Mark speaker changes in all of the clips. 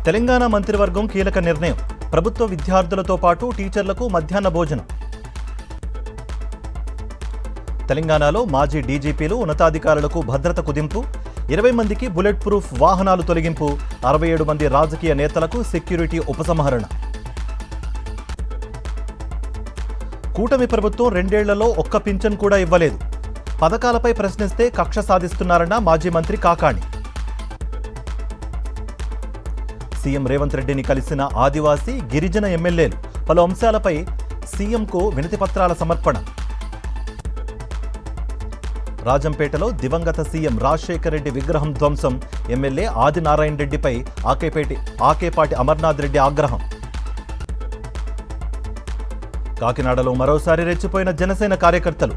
Speaker 1: తెలంగాణ మంత్రివర్గం కీలక నిర్ణయం. ప్రభుత్వ విద్యార్థులతో పాటు టీచర్లకు మధ్యాహ్న భోజనం. తెలంగాణలో మాజీ డీజీపీలు ఉన్నతాధికారులకు భద్రత కుదింపు. 20 మందికి బుల్లెట్ ప్రూఫ్ వాహనాలు తొలగింపు. 67 మంది రాజకీయ నేతలకు సెక్యూరిటీ ఉపసంహరణ. కూటమి ప్రభుత్వం 2 ఏళ్లలో ఒక్క పింఛన్ కూడా ఇవ్వలేదు. పథకాలపై ప్రశ్నిస్తే కక్ష సాధిస్తున్నారన్న మాజీ మంత్రి కాకాణి. సీఎం రేవంత్ రెడ్డిని కలిసిన ఆదివాసీ గిరిజన ఎమ్మెల్యేలు. పలు అంశాలపై సీఎంకు వినతిపత్రాల సమర్పణ. రాజంపేటలో దివంగత సీఎం రాజశేఖర్ రెడ్డి విగ్రహం ధ్వంసం. ఎమ్మెల్యే ఆదినారాయణ రెడ్డిపై ఆకేపాటి అమర్నాథ్ రెడ్డి ఆగ్రహం. కాకినాడలో మరోసారి రెచ్చిపోయిన జనసేన కార్యకర్తలు.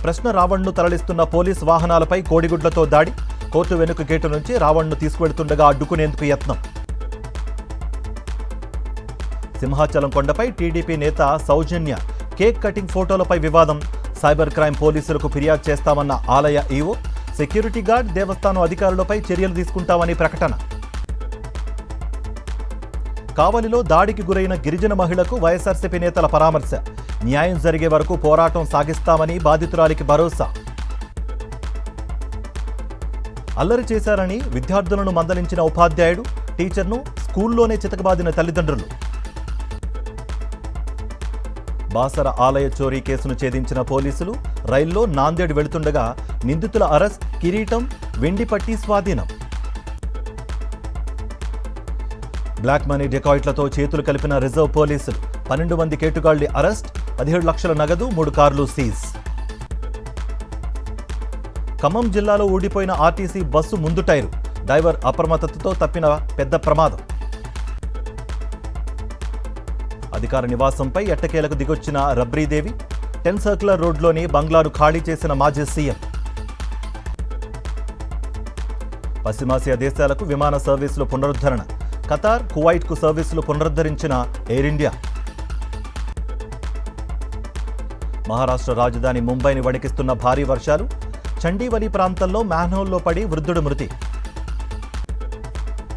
Speaker 1: ప్రశ్న రావణ్ను తరలిస్తున్న పోలీస్ వాహనాలపై కోడిగుడ్లతో దాడి. కోర్టు వెనుక గేటు నుంచి రావణ్ను తీసుకువెడుతుండగా అడ్డుకునేందుకు యత్నం. సింహాచలం కొండపై టీడీపీ నేత సౌజన్య కేక్ కటింగ్ ఫోటోలపై వివాదం. సైబర్ క్రైమ్ పోలీసులకు ఫిర్యాదు చేస్తామన్న ఆలయ ఈవో. సెక్యూరిటీ గార్డ్, దేవస్థానం అధికారులపై చర్యలు తీసుకుంటామని ప్రకటన. కావలిలో దాడికి గురైన గిరిజన మహిళకు వైఎస్ఆర్సీపీ నేతల పరామర్శ. న్యాయం జరిగే వరకు పోరాటం సాగిస్తామని బాధితురాలికి భరోసా. అల్లరి చేశారని విద్యార్థులను మందలించిన ఉపాధ్యాయుడు. టీచర్ను స్కూల్లోనే చితకబాదిన తల్లిదండ్రులు. బాసర ఆలయ చోరీ కేసును ఛేదించిన పోలీసులు. రైల్లో నాందేడ్ వెళుతుండగా నిందితుల అరెస్ట్. కిరీటం, వెండి పట్టీ స్వాధీనం. బ్లాక్ మనీ డెకాయిట్లతో చేతులు కలిపిన రిజర్వ్ పోలీసులు. 12 మంది కేటుగాళ్లు అరెస్ట్. 17 లక్షల నగదు, 3 కార్లు సీజ్. ఖమ్మం జిల్లాలో ఊడిపోయిన ఆర్టీసీ బస్సు ముందు టైరు. డ్రైవర్ అప్రమత్తతతో తప్పిన పెద్ద ప్రమాదం. అధికార నివాసంపై ఎట్టకేలకు దిగొచ్చిన రబ్రీదేవి. 10 సర్కులర్ రోడ్లోని బంగ్లాను ఖాళీ చేసిన మాజీ సీఎం. పశ్చిమాసియా దేశాలకు విమాన సర్వీసులు పునరుద్ధరణ. ఖతార్, కువైట్కు సర్వీసులు పునరుద్ధరించిన ఎయిర్ ఇండియా. మహారాష్ట్ర రాజధాని ముంబైని వణికిస్తున్న భారీ వర్షాలు. చండీవలి ప్రాంతంలో మ్యాన్హోల్లో పడి వృద్ధుడు మృతి.